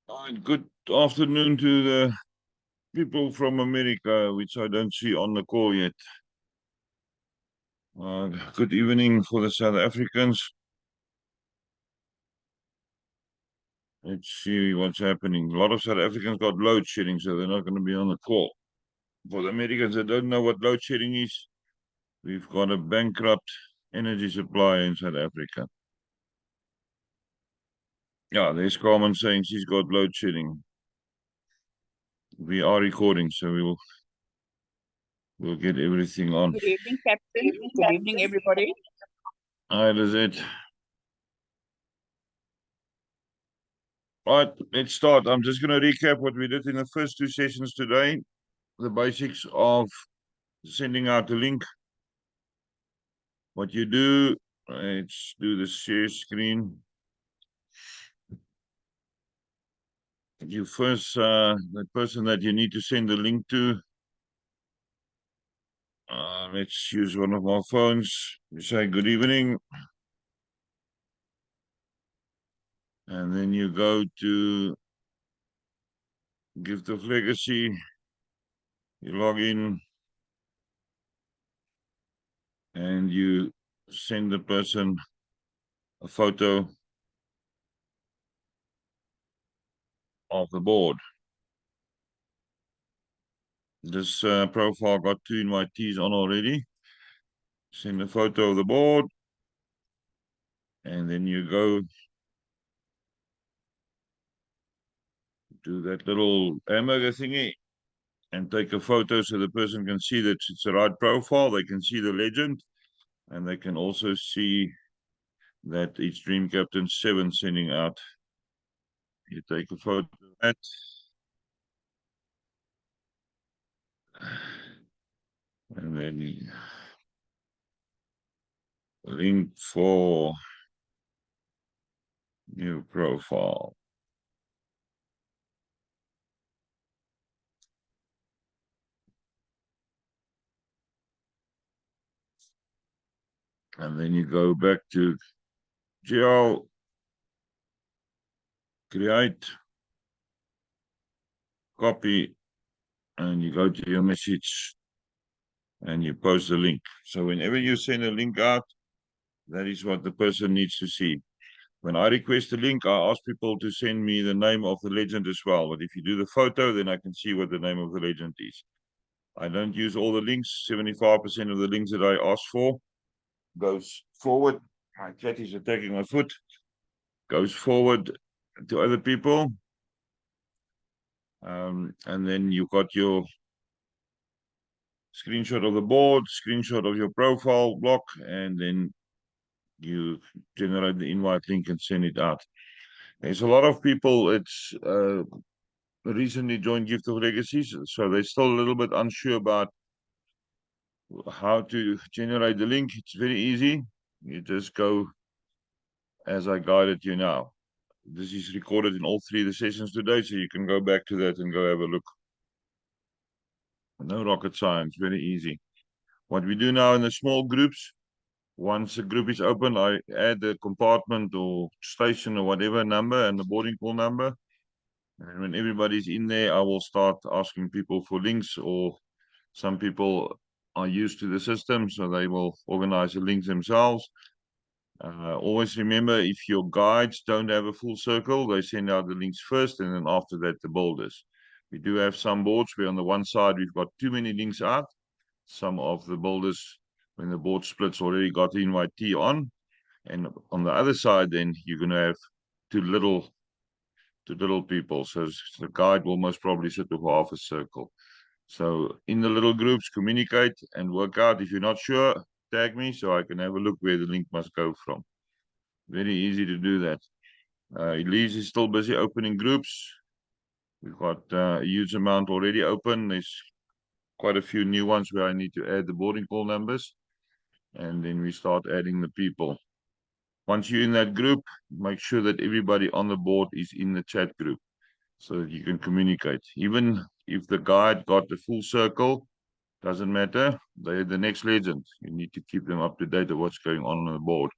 Good afternoon to the people from America, which I don't see on the call yet. Good evening for the South Africans. Let's see what's happening. A lot of South Africans got load shedding, so they're not going to be on the call. For the Americans that don't know what load shedding is, we've got a bankrupt energy supply in South Africa. Yeah, there's Carmen saying she's got load shedding. We are recording, so we'll get everything on. Good evening, Captain. Good evening, everybody. Hi, Lizette. Right, let's start. I'm just going to recap what we did in the first two sessions today. The basics of sending out a link. What you do, let's do the share screen. You first, the person that you need to send the link to, let's use one of my phones. You say good evening. And then you go to Gift of Legacy. You log in and you send the person a photo of the board. This profile got 2 invitees on already. Send a photo of the board. And then you go to that little hamburger thingy and take a photo so the person can see that it's the right profile. They can see the legend. And they can also see that it's Dream Captain 7 sending out. You take a photo of that. And then link for new profile. And then you go back to GL, create, copy, and you go to your message and you post the link. So whenever you send a link out, that is what the person needs to see. When I request a link, I ask people to send me the name of the legend as well. But if you do the photo, then I can see what the name of the legend is. I don't use all the links. 75% of the links that I ask for goes forward. My cat is attacking my foot. Goes forward to other people. And then you got your screenshot of the board, screenshot of your profile block, and then you generate the invite link and send it out. There's a lot of people, it's recently joined Gift of Legacies, so they're still a little bit unsure about how to generate the link. It's very easy. You just go as I guided you now. This is recorded in all 3 of the sessions today, so you can go back to that and go have a look. No rocket science, very easy. What we do now in the small groups, once a group is open, I add the compartment or station or whatever number and the boarding call number. And when everybody's in there, I will start asking people for links, or some people are used to the system, so they will organize the links themselves. Always remember, if your guides don't have a full circle, they send out the links first, and then after that, the builders. We do have some boards where on the one side, we've got too many links out. Some of the builders, when the board splits, already got the invitee on. And on the other side, then you're going to have too little people. So the guide will most probably sit with half a circle. So in the little groups, communicate and work out. If you're not sure, tag me so I can have a look where the link must go from. Very easy to do that. Elise is still busy opening groups. We've got a huge amount already open. There's quite a few new ones where I need to add the boarding call numbers. And then we start adding the people. Once you're in that group, make sure that everybody on the board is in the chat group so that you can communicate. Even if the guide got the full circle, doesn't matter. They're the next legend. You need to keep them up to date of what's going on the board.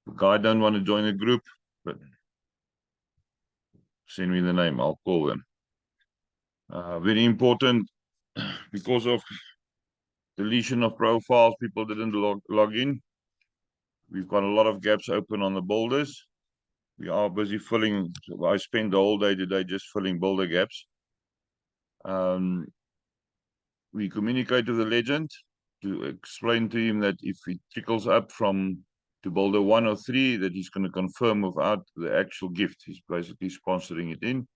The guide don't want to join the group, but send me the name, I'll call them. Very important, because of deletion of profiles, people didn't log in. We've got a lot of gaps open on the boulders. We are busy filling. I spent the whole day today just filling boulder gaps. We communicate with the legend to explain to him that if he trickles up to boulder 1 or 3, that he's going to confirm without the actual gift. He's basically sponsoring it in,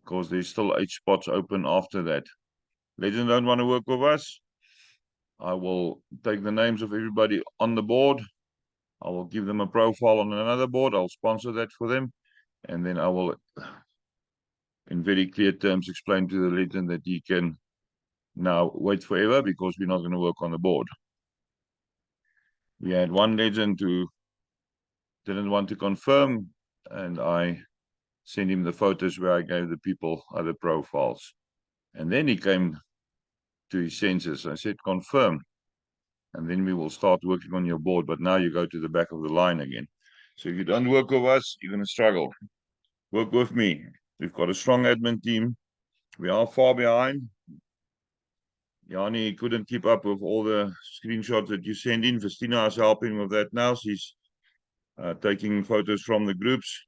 because there's still 8 spots open after that. Legend don't want to work with us. I will take the names of everybody on the board. I will give them a profile on another board. I'll sponsor that for them. And then I will, in very clear terms, explain to the legend that he can now wait forever, because we're not going to work on the board. We had one legend who didn't want to confirm, and I sent him the photos where I gave the people other profiles. And then he came to his senses. I said, confirm, and then we will start working on your board. But now you go to the back of the line again. So if you don't work with us, you're going to struggle. Work with me. We've got a strong admin team. We are far behind. Yanni couldn't keep up with all the screenshots that you send in. Festina is helping with that now. She's taking photos from the groups.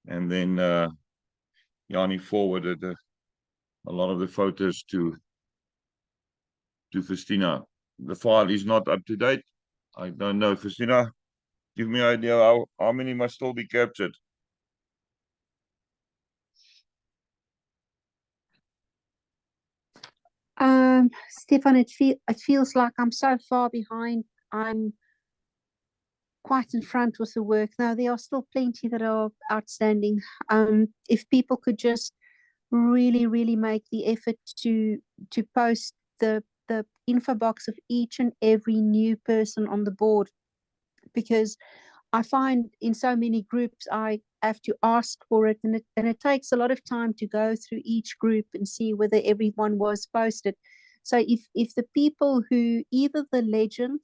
And then Yanni forwarded a lot of the photos to Festina. The file is not up to date. I don't know. Festina, give me an idea how many must still be captured. Stefan, it feels like I'm so far behind. I'm quite in front with the work. Now, there are still plenty that are outstanding. If people could just really make the effort to post the info box of each and every new person on the board, because I find in so many groups I have to ask for it, and it takes a lot of time to go through each group and see whether everyone was posted. So if the people who, either the legend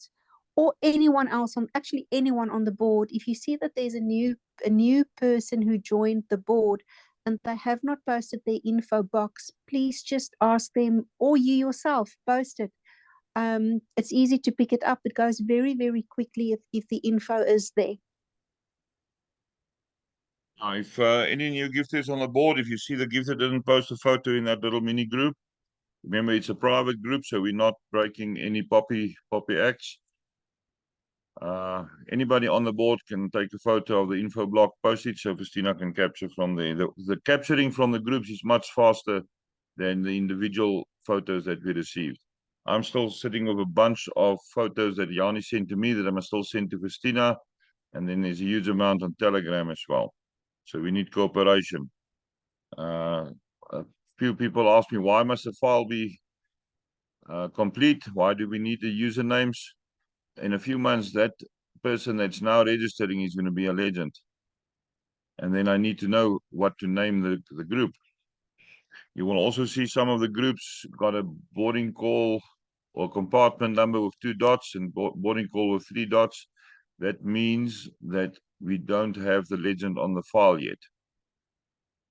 or anyone else actually anyone on the board, if you see that there's a new person who joined the board and they have not posted their info box, please just ask them, or you yourself post it. It's easy to pick it up. It goes very quickly if the info is there. If any new gifters on the board, if you see the gifter didn't post a photo in that little mini group, remember it's a private group, so we're not breaking any poppy acts. Anybody on the board can take a photo of the info block, post it, so Christina can capture from there. The capturing from the groups is much faster than the individual photos that we received. I'm still sitting with a bunch of photos that Yanni sent to me that I must still send to Christina, and then there's a huge amount on Telegram as well. So we need cooperation. A few people ask me, why must the file be complete? Why do we need the usernames? In a few months, that person that's now registering is going to be a legend. And then I need to know what to name the group. You will also see some of the groups got a boarding call or compartment number with 2 dots and boarding call with 3 dots. That means that we don't have the legend on the file yet.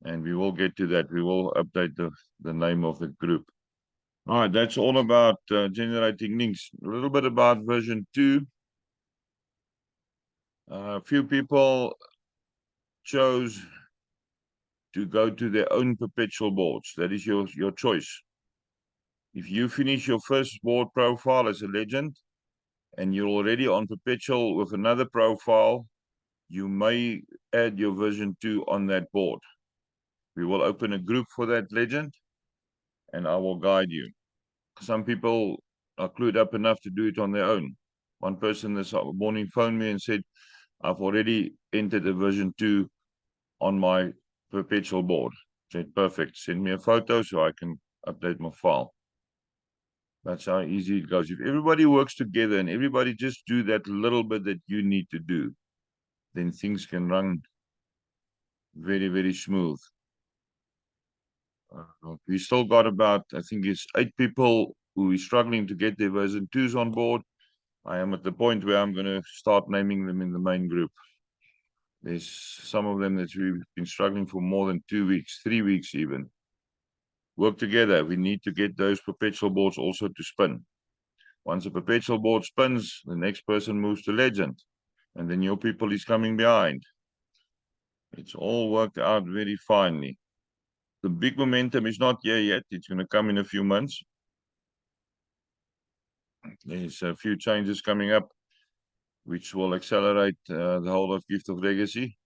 And we will get to that. We will update the name of the group. All right, that's all about generating links. A little bit about version 2. A few people chose to go to their own perpetual boards. That is your choice. If you finish your first board profile as a legend and you're already on perpetual with another profile, you may add your version 2 on that board. We will open a group for that legend and I will guide you. Some people are clued up enough to do it on their own. One person this morning phoned me and said, I've already entered a version 2 on my perpetual board. I said, perfect. Send me a photo so I can update my file. That's how easy it goes. If everybody works together and everybody just do that little bit that you need to do, then things can run very smooth. We still got about, I think it's 8 people who are struggling to get their version 2s on board. I am at the point where I'm going to start naming them in the main group. There's some of them that we've been struggling for more than 2 weeks, 3 weeks even. Work together. We need to get those perpetual boards also to spin. Once a perpetual board spins, the next person moves to legend, and then your people is coming behind. It's all worked out very finely. The big momentum is not here yet. It's going to come in a few months. There's a few changes coming up, which will accelerate the whole of Gift of Legacy.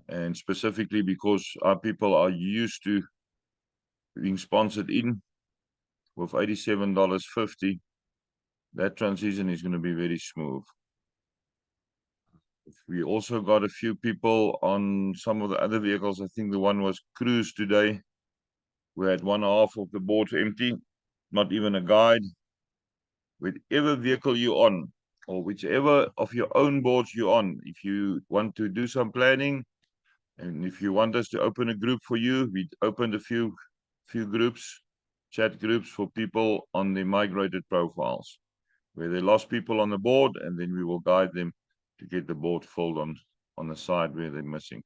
And specifically because our people are used to being sponsored in with $87.50, that transition is going to be very smooth. We also got a few people on some of the other vehicles. I think the one was Cruise today. We had 1/2 of the board empty, not even a guide. Whichever vehicle you're on, or whichever of your own boards you're on, if you want to do some planning, and if you want us to open a group for you, we opened a few groups, chat groups for people on the migrated profiles, where they lost people on the board, and then we will guide them to get the board filled on the side where they're missing.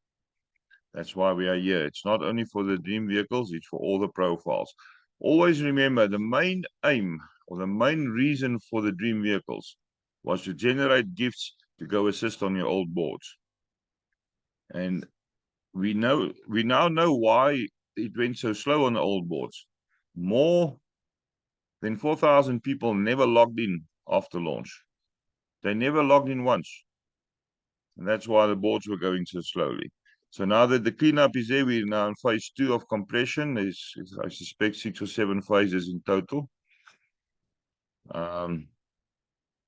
That's why we are here. It's not only for the dream vehicles, it's for all the profiles. Always remember, the main aim or the main reason for the dream vehicles was to generate gifts to go assist on your old boards. And we now know why it went so slow on the old boards. More than 4,000 people never logged in after launch. They never logged in once. And that's why the boards were going so slowly. So now that the cleanup is there, we're now in phase 2 of compression. There's, I suspect, 6 or 7 phases in total.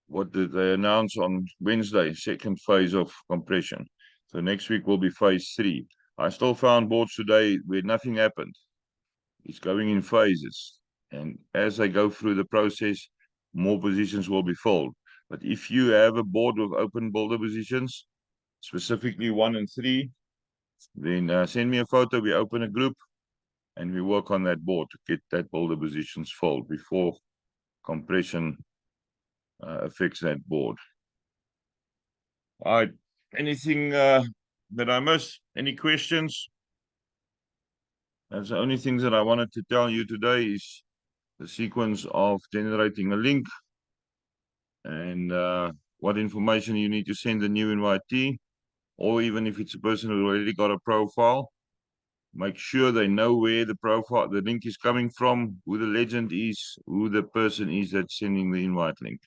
What did they announce on Wednesday? Second phase of compression. So next week will be phase 3. I still found boards today where nothing happened. It's going in phases. And as they go through the process, more positions will be filled. But if you have a board with open builder positions, specifically 1 and 3, then send me a photo. We open a group and we work on that board to get that builder positions filled before compression affects that board. All right. Anything that I missed? Any questions? That's the only things that I wanted to tell you today is the sequence of generating a link and what information you need to send a new invitee, or even if it's a person who already got a profile, make sure they know where the link is coming from, who the legend is, who the person is that's sending the invite link.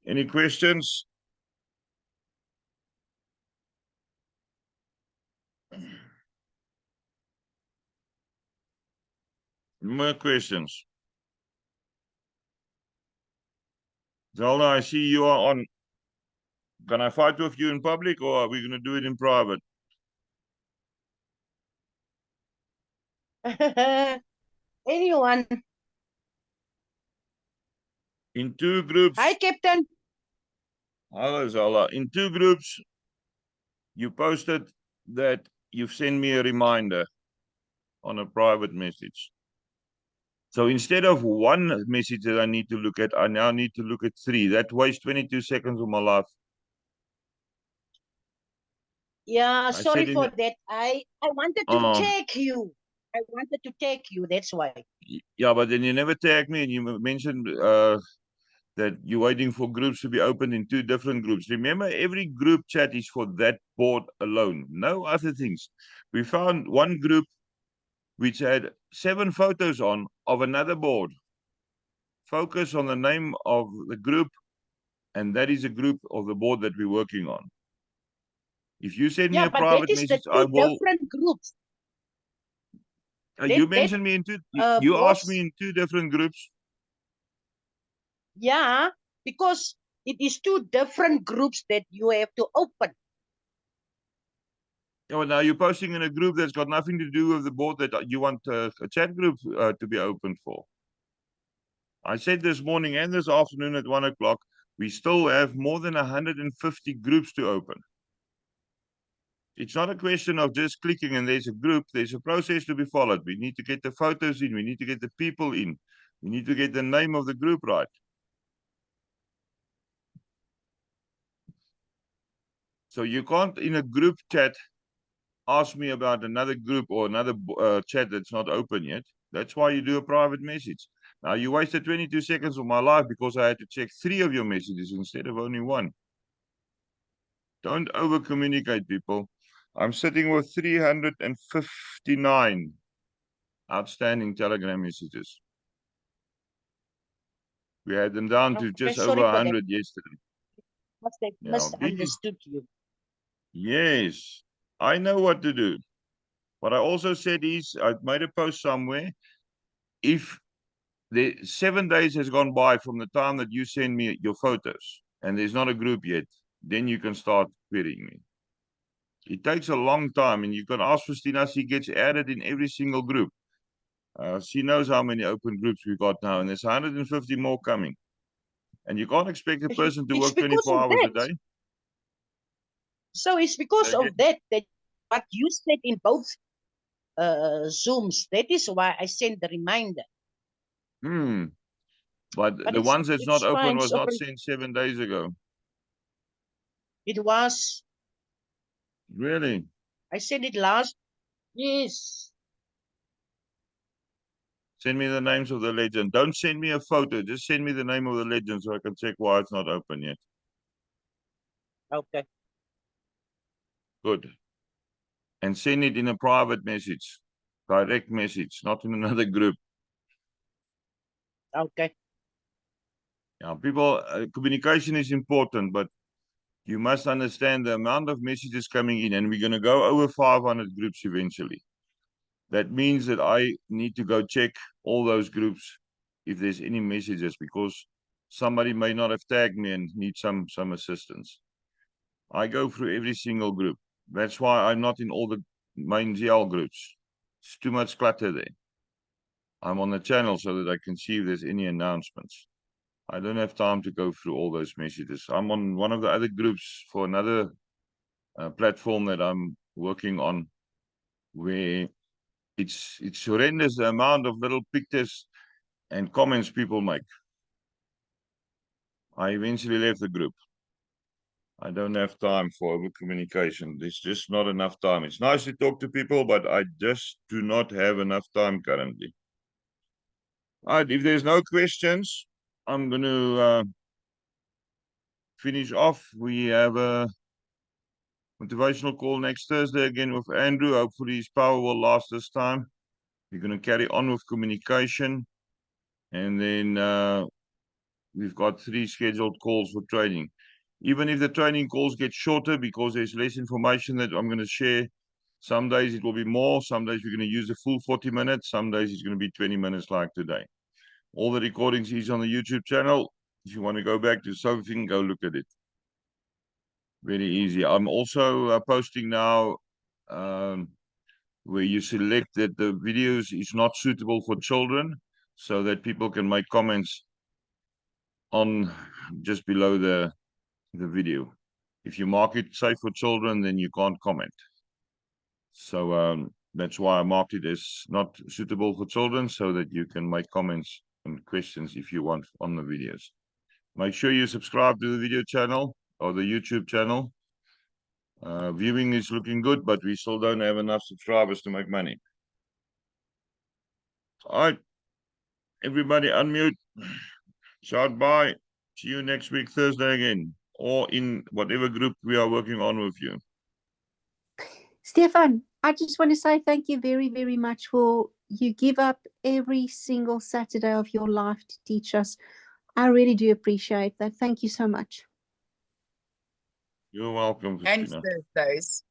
Any questions? More questions? Zelda, I see you are on. Can I fight with you in public, or are we going to do it in private? Anyone? In 2 groups. Hi, Captain. Hello, Zelda. In 2 groups, you posted that you've sent me a reminder on a private message. So instead of 1 message that I need to look at, I now need to look at 3. That wastes 22 seconds of my life. Yeah, sorry said in for that. I wanted to check you. I wanted to take you. That's why. Yeah, but then you never tagged me, and you mentioned that you're waiting for groups to be opened in 2 different groups. Remember, every group chat is for that board alone, no other things. We found 1 group which had 7 photos on of another board. Focus on the name of the group, and that is a group of the board that we're working on. If you send me a private message, I will. Different groups. You mentioned me in 2. You asked me in 2 different groups. Yeah, because it is 2 different groups that you have to open. Oh, now you're posting in a group that's got nothing to do with the board that you want a chat group to be open for. I said this morning and this afternoon at 1 o'clock, we still have more than 150 groups to open. It's not a question of just clicking and there's a group. There's a process to be followed. We need to get the photos in. We need to get the people in. We need to get the name of the group right. So you can't in a group chat ask me about another group or another chat that's not open yet. That's why you do a private message. Now you wasted 22 seconds of my life because I had to check 3 of your messages instead of only 1. Don't over communicate, people. I'm sitting with 359 outstanding Telegram messages. We had them down to Okay, just sorry over for that. 100 yesterday. Must have Yeah, misunderstood you. Yes, I know what to do. What I also said is, I made a post somewhere. If the 7 days has gone by from the time that you send me your photos and there's not a group yet, then you can start querying me. It takes a long time, and you can ask Christina. She gets added in every single group. She knows how many open groups we've got now, and there's 150 more coming. And you can't expect a person to It's work because 24 of hours a that. day. So it's because Okay. of that what you said in both Zooms. That is why I sent the reminder. But But the ones that's not it's open fine. was not Sorry. sent 7 days ago. It was. Really? I said it last. Yes. Send me the names of the legend. Don't send me a photo. Just send me the name of the legend so I can check why it's not open yet. Okay. Good. And send it in a private message. Direct message, not in another group. Okay. Yeah, people, communication is important, but you must understand the amount of messages coming in, and we're going to go over 500 groups eventually. That means that I need to go check all those groups if there's any messages, because somebody may not have tagged me and need some assistance. I go through every single group. That's why I'm not in all the main GL groups. It's too much clutter there. I'm on the channel so that I can see if there's any announcements. I don't have time to go through all those messages. I'm on one of the other groups for another platform that I'm working on, where it's horrendous the amount of little pictures and comments people make. I eventually left the group. I don't have time for over communication. There's just not enough time. It's nice to talk to people, but I just do not have enough time currently. All right, if there's no questions, I'm going to finish off. We have a motivational call next Thursday again with Andrew. Hopefully his power will last this time. We're going to carry on with communication. And then we've got 3 scheduled calls for training. Even if the training calls get shorter because there's less information that I'm going to share, some days it will be more. Some days we're going to use the full 40 minutes. Some days it's going to be 20 minutes like today. All the recordings is on the YouTube channel. If you want to go back to something, go look at it. Very easy. I'm also posting now where you select that the videos is not suitable for children, so that people can make comments on just below the video. If you mark it safe for children, then you can't comment. So that's why I marked it as not suitable for children, so that you can make comments and questions if you want on the videos. Make sure you subscribe to the video channel or the YouTube channel. Viewing is looking good, but we still don't have enough subscribers to make money. All right, everybody unmute, shout bye. See you next week, Thursday again, or in whatever group we are working on with you. Stefan, I just want to say thank you very, very much for you give up every single Saturday of your life to teach us. I really do appreciate that. Thank you so much. You're welcome, And Christina. Thursdays.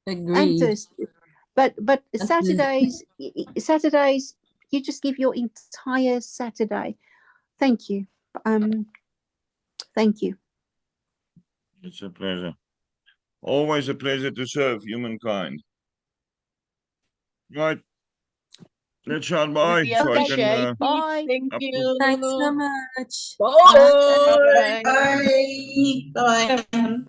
And Agreed. Thursday. But Saturdays, Saturdays, you just give your entire Saturday. Thank you. Thank you. It's a pleasure. Always a pleasure to serve humankind. Right. Let's shout bye We so I appreciate can. it. Bye. Thank up- you. Thanks so much. Bye. Bye. Bye. Bye.